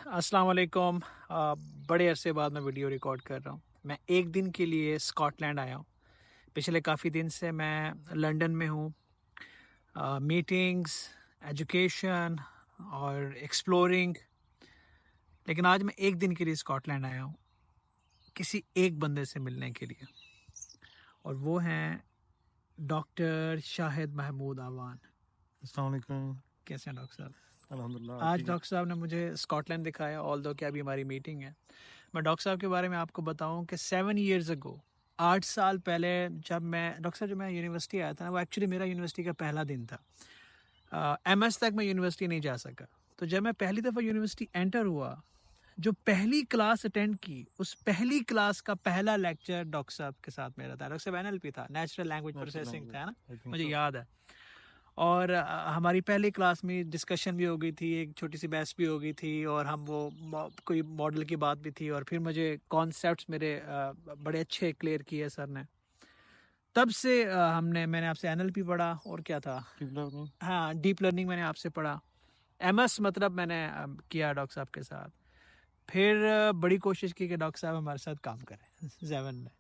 السلام علیکم. بڑے عرصے بعد میں ویڈیو ریکارڈ کر رہا ہوں. میں ایک دن کے لیے اسکاٹ لینڈ آیا ہوں. پچھلے کافی دن سے میں لنڈن میں ہوں. میٹنگز، ایجوکیشن اور ایکسپلورنگ. لیکن آج میں ایک دن کے لیے اسکاٹ لینڈ آیا ہوں کسی ایک بندے سے ملنے کے لیے، اور وہ ہیں ڈاکٹر شاہد محمود آوان. السلام علیکم. کیسے ہیں ڈاکٹر صاحب؟ الحمدللہ. آج ڈاکٹر صاحب نے مجھے اسکاٹ لینڈ دکھایا، آل دو کہ ابھی ہماری میٹنگ ہے. میں ڈاکٹر صاحب کے بارے میں آپ کو بتاؤں کہ 7 years ago، 8 سال پہلے، جب میں ڈاکٹر صاحب جب میں یونیورسٹی آیا تھا نا، وہ ایکچولی میرا یونیورسٹی کا پہلا دن تھا. MS تک میں یونیورسٹی نہیں جا سکا. تو جب میں پہلی دفعہ یونیورسٹی انٹر ہوا، جو پہلی کلاس اٹینڈ کی، اس پہلی کلاس کا پہلا لیکچر ڈاکٹر صاحب کے ساتھ میرا تھا. ڈاکٹر صاحب NLP تھا، نیچرل لینگویج پروسیسنگ تھا نا، مجھے یاد ہے. اور ہماری پہلی کلاس میں ڈسکشن بھی ہو گئی تھی، ایک چھوٹی سی بحث بھی ہو گئی تھی، اور ہم وہ کوئی ماڈل کی بات بھی تھی، اور پھر مجھے کانسیپٹس میرے بڑے اچھے کلیئر کیے سر نے. تب سے میں نے آپ سے NLP پڑھا، اور کیا تھا، ہاں ڈیپ لرننگ میں نے آپ سے پڑھا. MS مطلب میں نے کیا ڈاکٹر صاحب کے ساتھ. پھر بڑی کوشش کی کہ ڈاکٹر صاحب ہمارے ساتھ کام کریں 7 میں.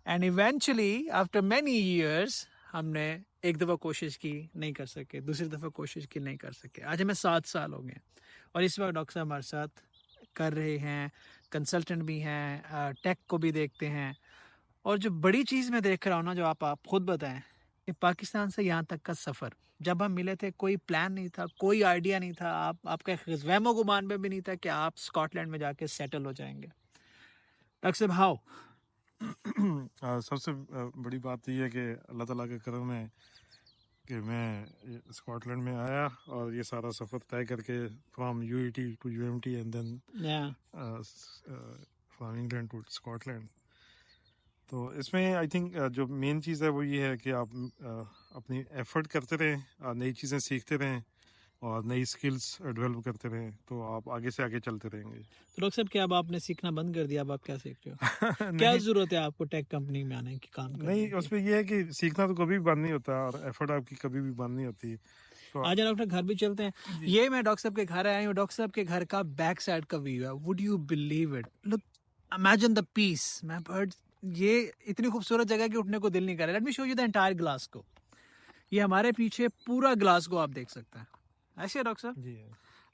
And eventually after many years ہم نے ایک دفعہ کوشش کی، نہیں کر سکے، دوسری دفعہ کوشش کی، نہیں کر سکے. آج ہمیں 7 سال ہو گئے، اور اس وقت ڈاکٹر صاحب ہمارے ساتھ کر رہے ہیں، کنسلٹنٹ بھی ہیں، ٹیک کو بھی دیکھتے ہیں. اور جو بڑی چیز میں دیکھ رہا ہوں نا، جو آپ خود بتائیں کہ پاکستان سے یہاں تک کا سفر، جب ہم ملے تھے کوئی پلان نہیں تھا، کوئی آئیڈیا نہیں تھا، آپ کا وہم و گمان میں بھی نہیں تھا کہ آپ اسکاٹ لینڈ میں جا کے سیٹل ہو جائیں گے. ڈاکٹر صاحب ہاؤ؟ سب سے بڑی بات یہ ہے کہ اللہ تعالیٰ کا کرم ہے کہ میں اسکاٹ لینڈ میں آیا، اور یہ سارا سفر طے کر کے from UAT to UMT and then from England to Scotland. تو اس میں آئی تھنک جو مین چیز ہے وہ یہ ہے کہ آپ اپنی ایفرٹ کرتے رہیں، نئی چیزیں سیکھتے رہیں، اور نئی سکلز ڈیولپ کرتے رہیں، تو آپ آگے سے آگے چلتے رہیں گے. تو ڈاکٹر صاحب کیا اب آپ نے سیکھنا بند کر دیا؟ اب آپ کیا سیکھ رہے ہو؟ کیا ضرورت ہے آپ کو ٹیک کمپنی میں آنے کی، کام کرنے نہیں، کی؟ اس پہ یہ ہے کہ سیکھنا تو کبھی بھی بند نہیں ہوتا، اور ایفرٹ آپ کی کبھی بھی بند نہیں ہوتی. آج ڈاکٹر گھر بھی چلتے ہیں. یہ میں ڈاکٹر صاحب کے گھر آیا ہوں. ڈاکٹر صاحب کے گھر کا بیک سائڈ کا ویو ہے. Would you believe it? Look, imagine the peace. میں یہ اتنی خوبصورت جگہ کہ اٹھنے کو دل نہیں کر رہا. Let me show you the entire glass کو. یہ ہمارے پیچھے پورا گلاس کو آپ دیکھ سکتے ہیں، ایسے ہے ڈاکٹر صاحب. جی.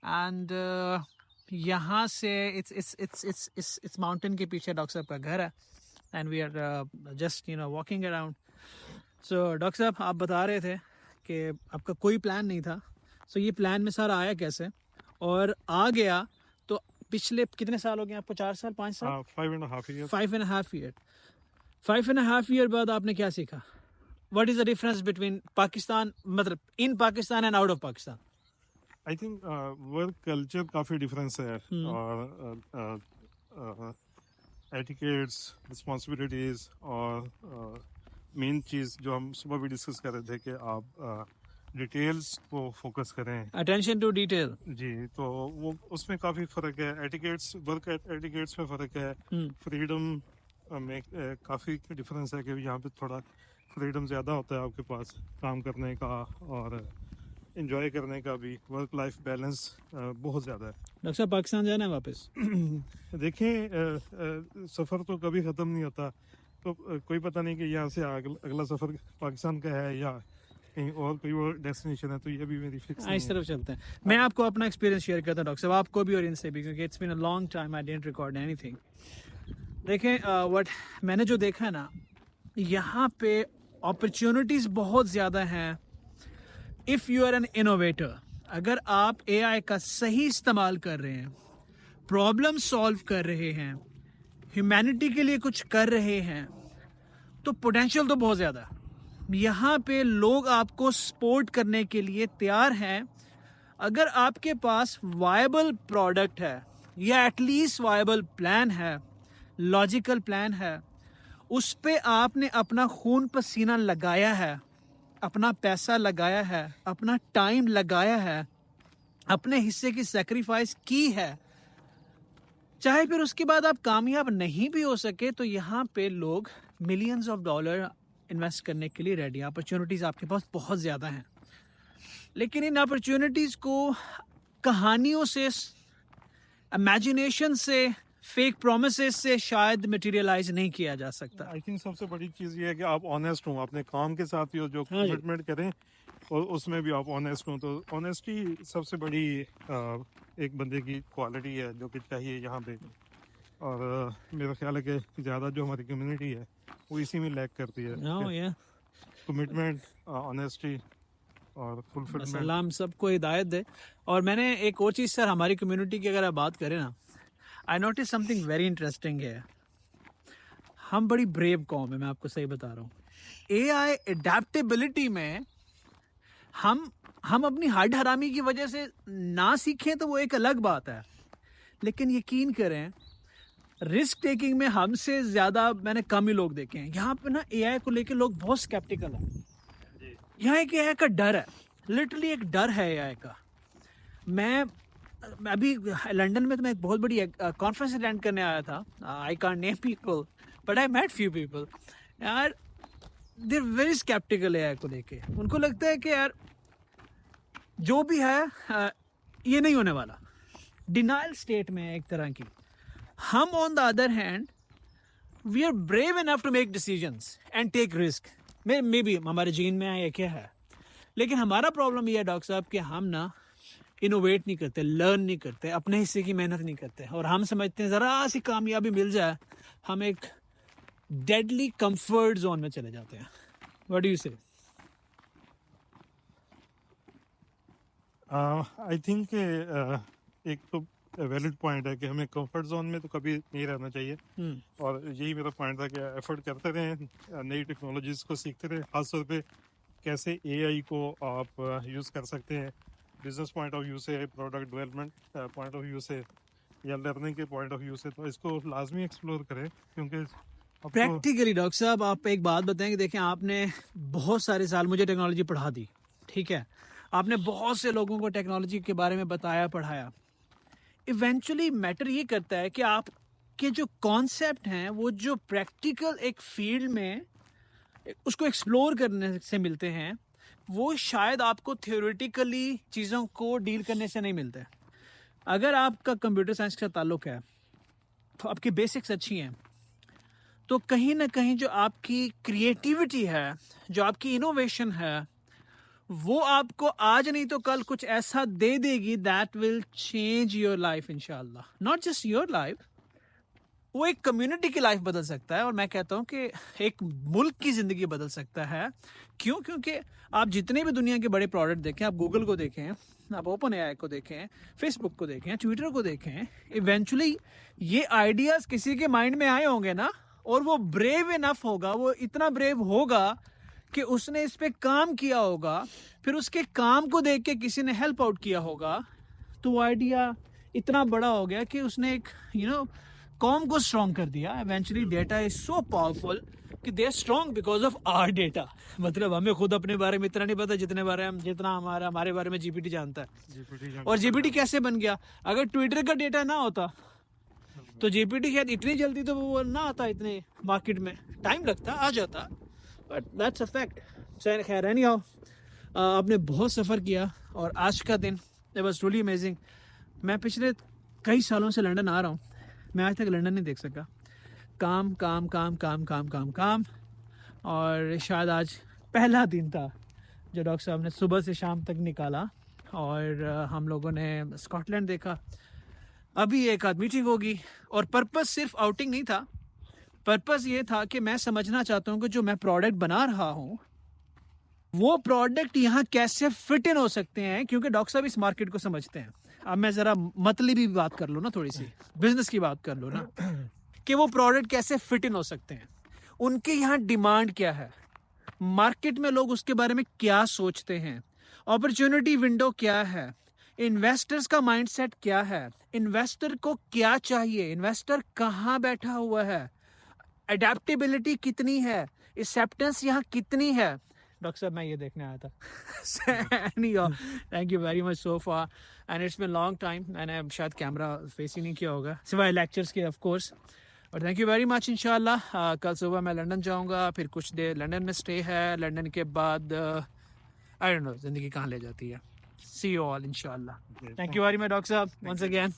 اینڈ یہاں سے اس ماؤنٹین کے پیچھے ڈاکٹر صاحب کا گھر ہے. And we are just walking around. So doctor صاحب آپ بتا رہے تھے کہ آپ کا کوئی پلان نہیں تھا. سو یہ پلان میں سارا آیا کیسے اور آ گیا؟ تو پچھلے کتنے سال ہو گئے آپ کو؟ 4 سال، 5 سال؟ 5.5 years. 5.5 year. 5.5 year بعد آپ نے کیا سیکھا؟ What is the difference between Pakistan, مطلب in Pakistan and out of Pakistan? I think work culture کافی ڈفرینس ہے، اور ایٹیکیٹس، رسپانسبلٹیز، اور مین چیز جو ہم صبح بھی ڈسکس کر رہے تھے کہ آپ ڈیٹیلز کو فوکس کریں. Attention to detail. جی، تو وہ اس میں کافی فرق ہے. ایٹیکیٹس، ورک ایٹیکیٹس میں فرق ہے. فریڈم میں کافی ڈفرینس ہے کہ یہاں پہ تھوڑا فریڈم زیادہ ہوتا ہے آپ کے پاس کام کرنے کا، اور انجوائے کرنے کا بھی. ورک لائف بیلنس بہت زیادہ ہے. ڈاکٹر صاحب پاکستان جانا ہے واپس؟ دیکھیں، سفر تو کبھی ختم نہیں ہوتا، تو کوئی پتہ نہیں کہ یہاں سے اگلا سفر پاکستان کا ہے یا کہیں اور کوئی اور ڈیسٹینیشن ہے، تو یہ بھی میری فکس نہیں ہے. اس طرف چلتے ہیں. میں آپ کو اپنا ایکسپیرینس شیئر کرتا ہوں ڈاکٹر صاحب، آپ کو بھی اور ان سے بھی، کیونکہ it's been a long time I didn't record anything. دیکھیں وٹ میں نے جو دیکھا ہے نا، یہاں پہ اپرچونٹیز بہت زیادہ ہیں. If you are an innovator, اگر آپ AI کا صحیح استعمال کر رہے ہیں، پرابلم سالو کر رہے ہیں، ہیومینٹی کے لیے کچھ کر رہے ہیں، تو پوٹینشیل تو بہت زیادہ ہے. یہاں پہ لوگ آپ کو سپورٹ کرنے کے لیے تیار ہیں. اگر آپ کے پاس وائبل پروڈکٹ ہے، یا ایٹ لیسٹ وائبل پلان ہے، لاجیکل پلان ہے، اس پہ آپ نے اپنا خون پسینہ لگایا ہے، اپنا پیسہ لگایا ہے، اپنا ٹائم لگایا ہے، اپنے حصے کی سیکریفائس کی ہے، چاہے پھر اس کے بعد آپ کامیاب نہیں بھی ہو سکے، تو یہاں پہ لوگ ملینز آف ڈالر انویسٹ کرنے کے لیے ریڈی ہیں. اپرچونٹیز آپ کے پاس بہت زیادہ ہیں. لیکن ان اپرچونٹیز کو کہانیوں سے इमेजिनेशन से, फेक प्रोमिसेस से शायद मटेरियलाइज नहीं किया जा सकता. आई थिंक सबसे बड़ी चीज़ ये है कि आप ऑनेस्ट हों अपने काम के साथ, ही जो हाँ जी. कमिटमेंट करें और उसमें भी आप ऑनेस्ट हों. तो ऑनेस्टी सबसे बड़ी एक बंदे की क्वालिटी है जो कि चाहिए यहाँ पे. और मेरा ख्याल है कि ज़्यादा जो हमारी कम्युनिटी है वो इसी में लैक करती है. No, yeah. कमिटमेंट, ऑनेस्टी और बस फुलफिलमेंट. अल्लाह हम सबको हिदायत दे. और मैंने एक और चीज़ सर, हमारी कम्युनिटी की अगर आप बात करें ना, I notice something very interesting है. हम बड़ी ब्रेव कौम है, मैं आपको सही बता रहा हूँ. AI एडेप्टेबिलिटी में हम अपनी हड हरामी की वजह से ना सीखें तो वो एक अलग बात है, लेकिन यकीन करें रिस्क टेकिंग में हमसे ज़्यादा मैंने कम ही लोग देखे हैं. यहाँ पे ना AI को लेके लोग बहुत स्केप्टिकल हैं. यहाँ एक AI का डर है, लिटरली एक डर है AI का. मैं अभी लंदन में तो मैं एक बहुत बड़ी कॉन्फ्रेंस अटेंड करने आया था. I can't name people but I met few people. यार they are very sceptical AI को लेके. उनको लगता है कि यार जो भी है ये नहीं होने वाला. डिनाइल स्टेट में है एक तरह की. हम on the other hand we are brave enough to make decisions and take risk. Maybe हमारे जीन में है या क्या है, लेकिन हमारा प्रॉब्लम ये है डॉक्टर साहब कि हम ना इनोवेट नहीं करते, लर्न नहीं करते, अपने हिस्से की मेहनत नहीं करते. और हम समझते हैं ज़रा सी कामयाबी मिल जाए हम एक डेडली कंफर्ट जोन में चले जाते हैं. व्हाट डू यू से? आई थिंक एक तो वैलिड पॉइंट है कि हमें कंफर्ट जोन में तो कभी नहीं रहना चाहिए. और यही मेरा पॉइंट था कि एफर्ट करते रहें, नई टेक्नोलॉजीज़ को सीखते रहें, खासतौर पे कैसे AI को आप यूज़ कर सकते हैं बिजनेस पॉइंट ऑफ व्यू से, product development point of view से, या लर्निंग के पॉइंट ऑफ व्यू से. तो इसको लाजमी एक्सप्लोर करें, क्योंकि प्रैक्टिकली डॉक्टर साहब आप एक बात बताएं कि देखें आपने बहुत सारे साल मुझे टेक्नोलॉजी पढ़ा दी, ठीक है, आपने बहुत से लोगों को टेक्नोलॉजी के बारे में बताया, पढ़ाया. इवेंचुअली मैटर ये करता है कि आपके जो कॉन्सेप्ट हैं वो जो प्रैक्टिकल एक फील्ड में उसको एक्सप्लोर करने से मिलते हैं, वो शायद आपको थियोरेटिकली चीज़ों को डील करने से नहीं मिलते. अगर आपका कंप्यूटर साइंस का ताल्लुक है तो आपकी बेसिक्स अच्छी हैं, तो कहीं ना कहीं जो आपकी क्रिएटिविटी है, जो आपकी इनोवेशन है, वो आपको आज नहीं तो कल कुछ ऐसा दे देगी that will change your life इंशाल्लाह. नॉट जस्ट योर लाइफ, वो एक कम्युनिटी की लाइफ बदल सकता है. और मैं कहता हूँ कि एक मुल्क की ज़िंदगी बदल सकता है. क्यों? क्योंकि आप जितने भी दुनिया के बड़े प्रोडक्ट देखें, आप गूगल को देखें, आप ओपन AI को देखें, फेसबुक को देखें, ट्विटर को देखें, इवेंचुअली ये आइडियाज़ किसी के माइंड में आए होंगे ना, और वो ब्रेव इनफ होगा, वो इतना ब्रेव होगा कि उसने इस पे काम किया होगा, फिर उसके काम को देख के किसी ने हेल्प आउट किया होगा, तो वो आइडिया इतना बड़ा हो गया कि उसने एक कॉम को स्ट्रॉन्ग कर दिया. Eventually data is so powerful कि they are strong because of our data. मतलब हमें खुद अपने बारे में इतना नहीं पता जितना हमारे बारे में GPT जानता है. और GPT कैसे बन गया? अगर ट्विटर का डेटा ना होता तो GPT शायद इतनी जल्दी तो वो ना आता, इतने मार्केट में टाइम लगता, आ जाता. But that's a fact. खैर एनी हाउ, आपने बहुत सफ़र किया और आज का दिन इट वाज ट्रूली अमेजिंग. मैं पिछले कई सालों से लंदन आ रहा हूँ, मैं आज तक लंदन नहीं देख सका. काम काम काम काम काम काम काम. और शायद आज पहला दिन था जो डॉक्टर साहब ने सुबह से शाम तक निकाला और हम लोगों ने स्कॉटलैंड देखा. अभी एक आध मीटिंग होगी और पर्पस सिर्फ आउटिंग नहीं था. पर्पस ये था कि मैं समझना चाहता हूँ कि जो मैं प्रोडक्ट बना रहा हूँ वो प्रोडक्ट यहाँ कैसे फिट इन हो सकते हैं, क्योंकि डॉक्टर साहब इस मार्केट को समझते हैं. अब मैं ज़रा मतलबी बात कर लूँ ना, थोड़ी सी बिजनेस की बात कर लूँ ना, कि वो प्रोडक्ट कैसे फिट इन हो सकते हैं, उनके यहाँ डिमांड क्या है, मार्केट में लोग उसके बारे में क्या सोचते हैं, अपॉर्चुनिटी विंडो क्या है, इन्वेस्टर्स का माइंडसेट क्या है, इन्वेस्टर को क्या चाहिए, इन्वेस्टर कहाँ बैठा हुआ है, एडेप्टेबिलिटी कितनी है, एक्सेप्टेंस यहाँ कितनी है. डॉक्टर साहब मैं ये देखने आया था. Thank you very much so far and it's been long time. मैंने शायद कैमरा फेस ही नहीं किया होगा सिवाय लेक्चर्स के ऑफ कोर्स. और थैंक यू वेरी मच. इंशाल्लाह कल सुबह मैं लंदन जाऊंगा, फिर कुछ देर लंदन में स्टे है. लंदन के बाद आई डोंट नो ज़िंदगी कहाँ ले जाती है. सी यू ऑल इंशाल्लाह. Thank you very much doctor साहब once again.